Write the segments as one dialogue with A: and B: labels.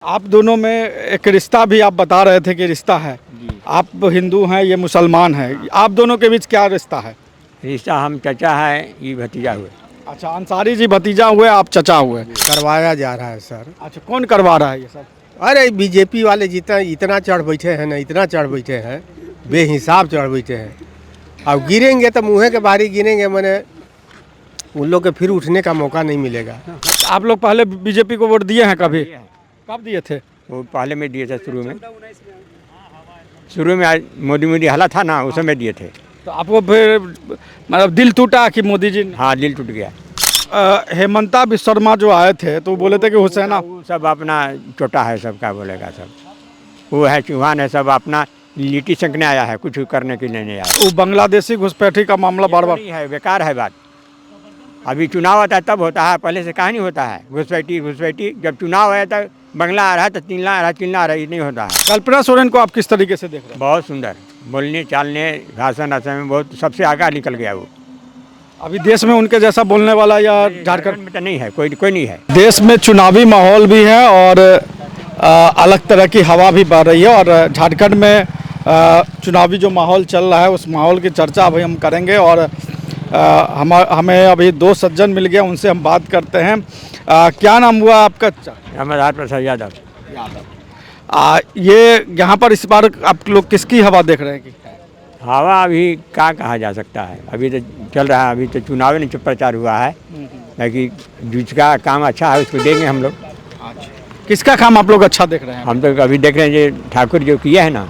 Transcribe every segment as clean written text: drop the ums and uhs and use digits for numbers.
A: आप दोनों में एक रिश्ता भी आप बता रहे थे कि रिश्ता है। आप हिंदू हैं, ये मुसलमान है, आप दोनों के बीच क्या रिश्ता है?
B: रिश्ता हम चचा है, ये भतीजा हुए।
A: अच्छा, अंसारी जी भतीजा हुए, आप चचा हुए।
C: करवाया जा रहा है सर।
A: अच्छा, कौन करवा रहा है ये सब?
C: अरे बीजेपी वाले इतना चढ़ बैठे हैं ना, इतना चढ़ बैठे हैं, बेहिसाब चढ़ बैठे हैं। अब गिरेंगे तो मुँह के बारी गिरेंगे, मैंने उन लोग के फिर उठने का मौका नहीं मिलेगा।
A: आप लोग पहले बीजेपी को वोट दिए हैं कभी? कब दिए थे?
B: वो पहले में दिए थे, शुरू में आज मोदी हला था ना, उस समय दिए थे।
A: तो आपको फिर मतलब दिल टूटा कि मोदी जी
B: हाँ, दिल टूट गया।
A: हेमंता विश्व शर्मा जो आए थे तो बोले थे कि हुसैना
B: वो सब अपना छोटा है, सब क्या बोलेगा, सब वो है चौहान है, सब अपना लिट्टी सेंकने आया है, कुछ करने के लिए नहीं आया।
A: वो बांग्लादेशी घुसपैठी का मामला बार बार
B: नहीं है, बेकार है बात। अभी चुनाव आता है तब होता है, पहले से कहाँ नहीं होता है। घुसपैठी जब चुनाव है तो बंगला आ रहा है, तो चिल्ला आ रहा है, चिल्ला आ रहा है, ये नहीं होता है।
A: कल्पना सोरेन को आप किस तरीके से देख रहे हैं?
B: बहुत सुंदर, बोलने चालने भाषण में बहुत सबसे आगे निकल गया वो।
A: अभी देश में उनके जैसा बोलने वाला या झारखंड
B: में तो नहीं है, कोई नहीं है।
A: देश में चुनावी माहौल भी है और अलग तरह की हवा भी बह रही है और झारखंड में चुनावी जो माहौल चल रहा है उस माहौल की चर्चा अभी हम करेंगे और हमें अभी दो सज्जन मिल गए, उनसे हम बात करते हैं। क्या नाम हुआ आपका?
B: अमरनाथ प्रसाद यादव।
A: ये यहाँ पर इस बार आप लोग किसकी हवा देख रहे हैं कि?
B: हवा अभी क्या कहा जा सकता है, अभी तो चल रहा है, अभी तो चुनाव नहीं प्रचार हुआ है, ताकि जिसका काम अच्छा है उसको देंगे हम लोग।
A: किसका काम आप लोग अच्छा देख रहे हैं?
B: हम तो अभी देख रहे हैं जो ठाकुर जो किया है ना,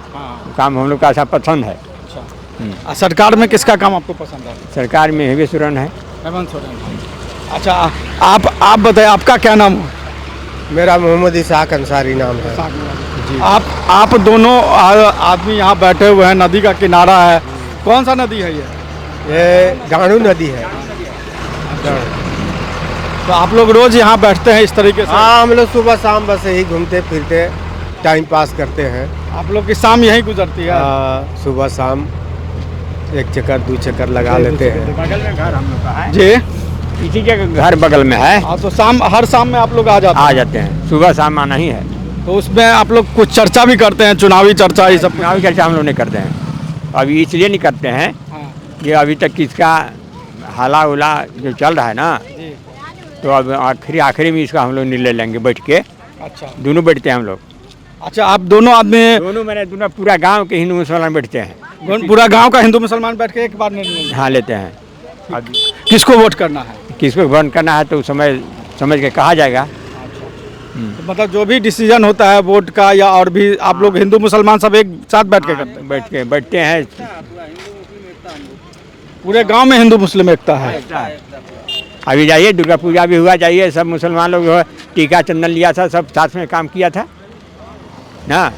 B: काम हम लोग का अच्छा पसंद है।
A: सरकार में किसका काम आपको पसंद है?
B: सरकार में हेमंत सोरेन है।
A: हेमंत सोरेन। अच्छा, आप बताएं, आपका क्या नाम है?
C: मेरा मोहम्मद इसाक अंसारी नाम है।
A: आप दोनों आदमी यहाँ बैठे हुए हैं, नदी का किनारा है। कौन सा नदी है
C: ये गाणू नदी है।
A: तो आप लोग रोज यहाँ बैठते हैं इस तरीके से?
C: हाँ, हम लोग सुबह शाम बस यही घूमते फिरते टाइम पास करते हैं।
A: आप लोग की शाम यहीं गुजरती है?
C: सुबह शाम एक चक्कर दो चक्कर लगा लेते हैं।
B: बगल में घर हम लोग का है
A: जी,
B: इसी जगह घर बगल में है।
A: तो हर शाम में आप लोग आ जाते हैं?
B: सुबह शाम आना ही है।
A: तो उसमें आप लोग कुछ चर्चा भी करते हैं, चुनावी चर्चा ये सब?
B: चुनावी चर्चा हम लोग नहीं करते हैं, अभी इसलिए नहीं करते हैं कि अभी तक किसका हाला उला जो चल रहा है ना, तो अब आखिरी में इसका हम लोग निर्णय लेंगे बैठ के।
A: अच्छा,
B: दोनों बैठते हैं हम लोग।
A: अच्छा, आप दोनों आदमी
B: दोनों पूरा गांव के हिंदू मुसलमान बैठते हैं।
A: पूरा गांव का हिंदू मुसलमान बैठ के एक बार निर्णय
B: हाँ लेते हैं। अब
A: किसको वोट करना है?
B: किसको वोट करना है तो समझ के कहा जाएगा।
A: तो मतलब जो भी डिसीजन होता है वोट का या और भी आप लोग हिंदू मुसलमान सब एक साथ बैठ के करते हैं?
B: बैठते हैं।
A: पूरे गांव में हिंदू मुस्लिम एकता है।
B: अभी जाइए, दुर्गा पूजा भी हुआ, जाइए, सब मुसलमान लोग टीका चंदन लिया था, सब साथ में काम किया था ना,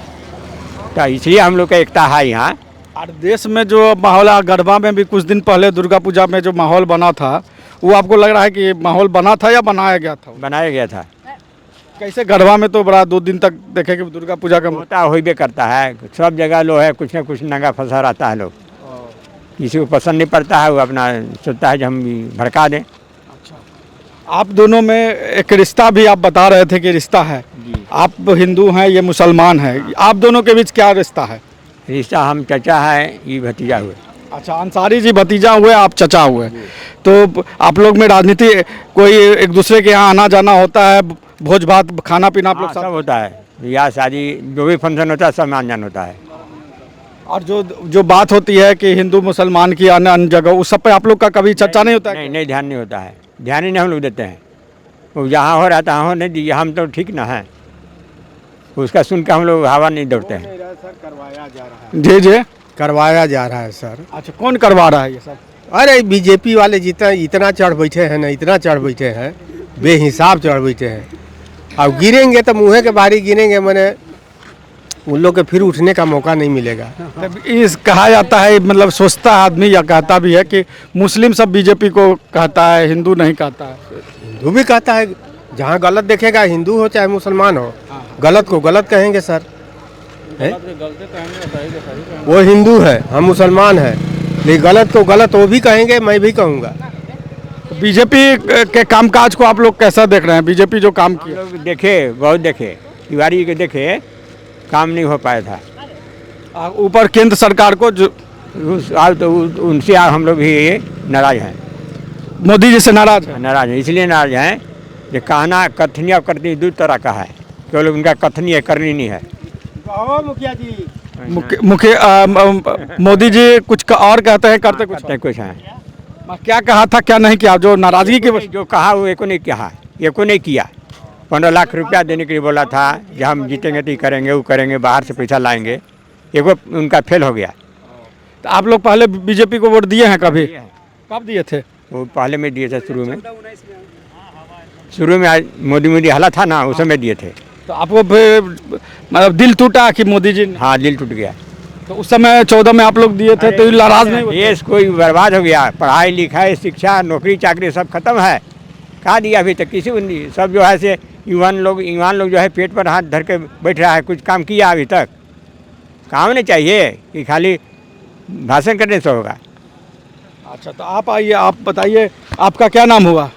B: तो इसलिए हम लोग का एकता है यहाँ।
A: और देश में जो माहौल, गढ़वा में भी कुछ दिन पहले दुर्गा पूजा में जो माहौल बना था, वो आपको लग रहा है कि माहौल बना था या बनाया गया था?
B: बनाया गया था।
A: कैसे? गढ़वा में तो बड़ा 2 दिन तक देखे कि दुर्गा पूजा का
B: होता होइबे करता है, सब जगह लो है, कुछ ना कुछ नंगा फंसा रहता है। लोग किसी को पसंद नहीं पड़ता है, वो अपना सोचता है कि हम भी भड़का दें।
A: आप दोनों में एक रिश्ता भी आप बता रहे थे कि रिश्ता है। आप हिंदू हैं, ये मुसलमान है, आप दोनों के बीच क्या रिश्ता है?
B: रिश्ता हम चचा है, ये भतीजा हुए।
A: अच्छा, अंसारी जी भतीजा हुए, आप चचा हुए। तो आप लोग में राजनीति, कोई एक दूसरे के यहाँ आना जाना होता है, भोज भात खाना पीना आप लोग
B: सब होता है, या शादी जो भी फंक्शन होता है सब मान जान होता है।
A: और जो बात होती है कि हिंदू मुसलमान की अन्य जगह, उस सब पे आप लोग का कभी चर्चा नहीं होता है?
B: नहीं, ध्यान नहीं होता है, ध्यान ही नहीं हम लोग देते हैं। वो जहाँ हो रहा था हो नहीं दी, हम तो ठीक ना है, उसका सुन के हम लोग हवा नहीं दौड़ते हैं।
C: करवाया जा रहा है।
A: जी,
C: करवाया जा रहा है सर।
A: अच्छा, कौन करवा रहा है ये सब?
C: अरे बीजेपी वाले इतना चढ़ बैठे हैं ना, इतना चढ़ बैठे हैं, बेहिसाब चढ़ बैठे हैं। अब गिरेंगे तो मुँह के बारी गिरेंगे, मैंने उन लोग के फिर उठने का मौका नहीं मिलेगा।
A: इस कहा जाता है, मतलब सोचता है आदमी या कहता भी है कि मुस्लिम सब बीजेपी को कहता है, हिंदू नहीं कहता है।
C: हिंदू भी कहता है, जहाँ गलत देखेगा, हिंदू हो चाहे मुसलमान हो, गलत को गलत कहेंगे सर। वो हिंदू है, हम मुसलमान हैं, लेकिन गलत को गलत वो भी कहेंगे, मैं भी कहूँगा।
A: बीजेपी के कामकाज को आप लोग कैसा देख रहे हैं? बीजेपी जो काम किया,
B: लोग देखे, बहुत देखे, तिवारी जी के देखे काम नहीं हो पाया था।
A: ऊपर केंद्र सरकार को जो
B: आज तो उनसे हम लोग भी नाराज हैं,
A: मोदी जी से नाराज है।
B: नाराज हैं। इसलिए नाराज हैं कि कहना कथनी और करनी दो तरह का है, केवल उनका कथनी है, करनी नहीं है।
C: मुखिया जी
A: मोदी जी कुछ और कहते हैं, करते कुछ
B: करते कुछ हैं।
A: और। क्या कहा था क्या नहीं किया, जो नाराजगी की वजह
B: जो कहा वो एको नहीं किया, एको नहीं किया। 15 लाख रुपया देने के लिए बोला था, जब हम जीतेंगे तो ये करेंगे, वो करेंगे, बाहर से पैसा लाएंगे, एगो उनका फेल हो गया।
A: तो आप लोग पहले बीजेपी को वोट दिए हैं कभी? कब दिए थे?
B: वो पहले में दिए थे, शुरू में आज मोदी हला था ना, उस समय दिए थे।
A: तो आपको फिर मतलब दिल टूटा कि मोदी जी ने?
B: हाँ, दिल टूट गया।
A: तो उस समय 14 में आप लोग दिए थे तो नाराज नहीं हुए?
B: देश कोई बर्बाद हो गया, पढ़ाई लिखाई शिक्षा नौकरी चाकरी सब खत्म है। कहा दिया अभी तक किसी को नहीं। सब जो है से युवान लोग जो है पेट पर हाथ धर के बैठ रहा है, कुछ काम किया अभी तक? काम नहीं चाहिए कि खाली भाषण करने से होगा।
A: अच्छा, तो आप आइए, आप बताइए आपका क्या नाम हुआ?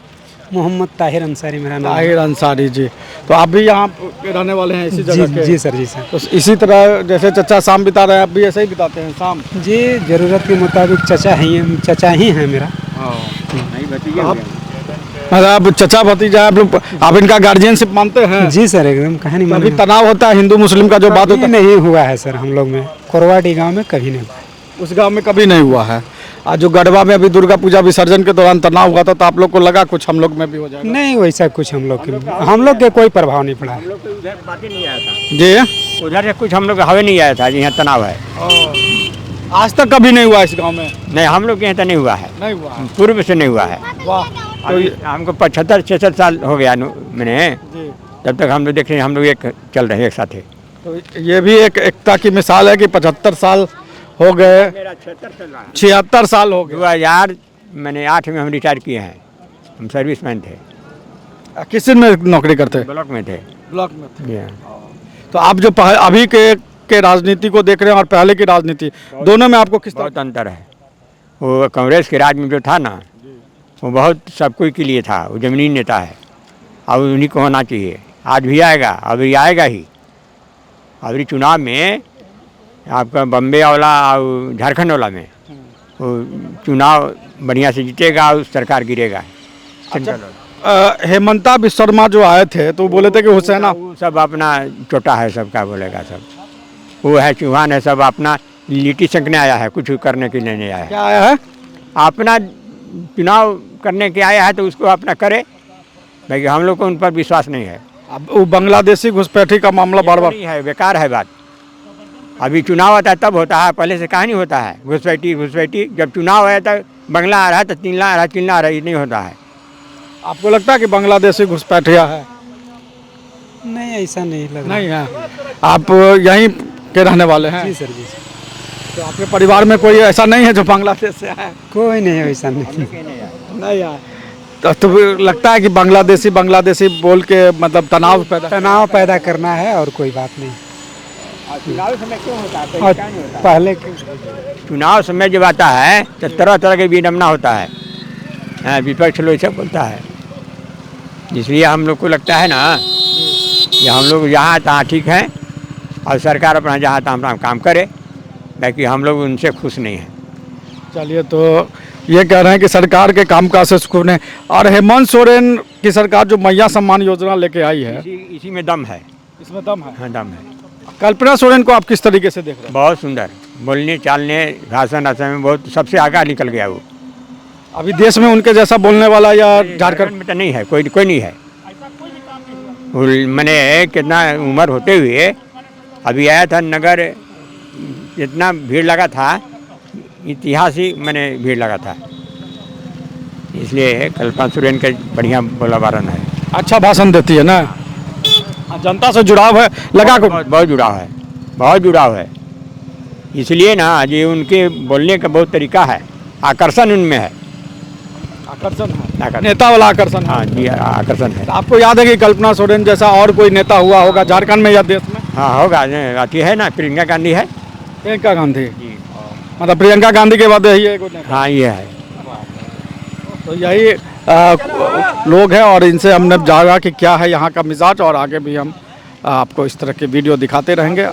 D: मोहम्मद ताहिर अंसारी मेरा नाम है।
A: ताहिर अंसारी जी। तो आप भी यहाँ के रहने वाले हैं, इसी जगह के?
D: जी सर, जी सर।
A: तो इसी तरह जैसे चचा शाम बिता रहे हैं, आप भी ऐसे ही बिताते हैं शाम?
D: जी, ज़रूरत के मुताबिक चचा ही हैं मेरा।
A: मतलब चचा भतीजा आप लोग, आप इनका गार्जियनशिप मानते हैं?
D: जी सर, एकदम। कहा नहीं
A: कभी
D: मालूम।
A: तनाव होता है हिंदू मुस्लिम का जो बात होता है?
D: नहीं हुआ है सर, हम लोग में कोरवाडी गांव में कभी नहीं हुआ।
A: उस गांव में कभी नहीं हुआ है। आज जो गढ़वा में अभी दुर्गा पूजा विसर्जन के दौरान तनाव हुआ था, तो आप लोग को लगा कुछ हम लोग में भी हो जाएगा?
D: नहीं, वैसा कुछ हम लोग के कोई प्रभाव नहीं पड़ा।
A: जी,
B: उधर से कुछ हम लोग हवे नहीं आया था, यहाँ तनाव है।
A: आज तक कभी नहीं हुआ इस गांव में?
B: नहीं, हम लोग के यहाँ तो नहीं हुआ है,
A: नहीं हुआ है।
B: पूर्व से नहीं हुआ है।
A: वाह।
B: तो हमको 75-66 साल हो गया मैंने,
A: जी,
B: तब तक हम लोग देख रहे हैं, हम लोग एक चल रहे हैं, एक साथ है।
A: तो ये भी एक एकता की मिसाल है कि 75 साल हो गए, 76 साल हो गए।
B: 2008 में हम रिटायर किए हैं, हम सर्विसमैन थे।
A: किस दिन में नौकरी करते?
B: ब्लॉक में थे।
A: ब्लॉक में थे।
B: जी हाँ।
A: तो आप जो अभी के राजनीति को देख रहे हैं और पहले की राजनीति, दोनों में आपको किस तरह?
B: बहुत अंतर है। वो कांग्रेस के राज में जो था ना, वो बहुत सब कोई के लिए था, वो जमीनी नेता है, अब उन्हीं को होना चाहिए। आज भी आएगा, अभी आएगा ही। अभी चुनाव में आपका बम्बे वाला और झारखंड वाला में वो चुनाव बढ़िया से जीतेगा और सरकार गिरेगा।
A: हेमंता विश्वकर्मा जो आए थे तो वो बोले थे कि हुसैना,
B: वो सब अपना छोटा है, सब क्या बोलेगा, सब वो है चौहान है, सब अपना लिट्टी सेंकने आया है, कुछ करने के लिए नहीं आया है।
A: क्या आया है?
B: अपना चुनाव करने के आया है तो उसको अपना करे, भाई हम लोग को उन पर विश्वास नहीं है।
A: अब वो बांग्लादेशी घुसपैठी का मामला बार बार
B: नहीं है, बेकार है बात। अभी चुनाव आता है तब होता है, पहले से कहाँ नहीं होता है घुसपैठी। जब चुनाव आया था, बंगला आ रहा है तो चिल्ला आ रहा है, ये नहीं होता है।
A: आपको लगता है कि बांग्लादेशी घुसपैठिया है?
D: नहीं, ऐसा नहीं लग रहा।
A: नहीं है। आप यहीं के रहने वाले हैं?
D: जी सर, जी सर।
A: तो आपके परिवार में कोई ऐसा नहीं है जो बांग्लादेश से आया?
D: कोई नहीं है, वैसा नहीं।
A: नहीं आया। तो लगता है कि बांग्लादेशी बोल के मतलब तनाव
D: पैदा करना है और कोई बात नहीं।
B: चुनाव समय क्यों होता है?
D: और पहले
B: चुनाव समय जब आता है तो तरह तरह के विडम्बना होता है, हाँ, विपक्ष लोग सब बोलता है। इसलिए हम लोग को लगता है ना कि हम लोग जहाँ तहाँ ठीक हैं और सरकार अपना जहाँ तहाँ अपना काम करे, बाकी हम लोग उनसे खुश नहीं हैं।
A: चलिए, तो ये कह रहे हैं कि सरकार के कामकाज से खुश नहीं। और हेमंत सोरेन की सरकार जो मैया सम्मान योजना लेके आई है,
B: इसी में दम है।
A: इसमें दम है?
B: हाँ, दम है।
A: कल्पना सोरेन को आप किस तरीके से देख रहे हैं?
B: बहुत सुंदर, बोलने चालने भाषण में बहुत सबसे आगे निकल गया वो।
A: अभी देश में उनके जैसा बोलने वाला या झारखंड
B: में तो नहीं है, कोई नहीं है। मैंने कितना उम्र होते हुए अभी आया था नगर, इतना भीड़ लगा था, इतिहास ही मैंने भीड़ लगा था। इसलिए कल्पना सोरेन का बढ़िया बोला बारन है।
A: अच्छा भाषण देती है ना, जनता से जुड़ाव है, लगा को
B: बहुत जुड़ाव है। इसलिए ना ये उनके बोलने का बहुत तरीका है, आकर्षण उनमें है।
A: आकर्षण है, नेता वाला आकर्षण है।
B: हाँ जी, आकर्षण है।
A: आपको याद है कि कल्पना सोरेन जैसा और कोई नेता हुआ होगा झारखंड में या देश में?
B: हाँ, होगा। आती है ना, प्रियंका गांधी है।
A: प्रियंका गांधी मतलब प्रियंका गांधी के बाद यही है?
B: हाँ, ये है।
A: तो यही लोग हैं और इनसे हमने जाना कि क्या है यहाँ का मिजाज, और आगे भी हम आपको इस तरह के वीडियो दिखाते रहेंगे।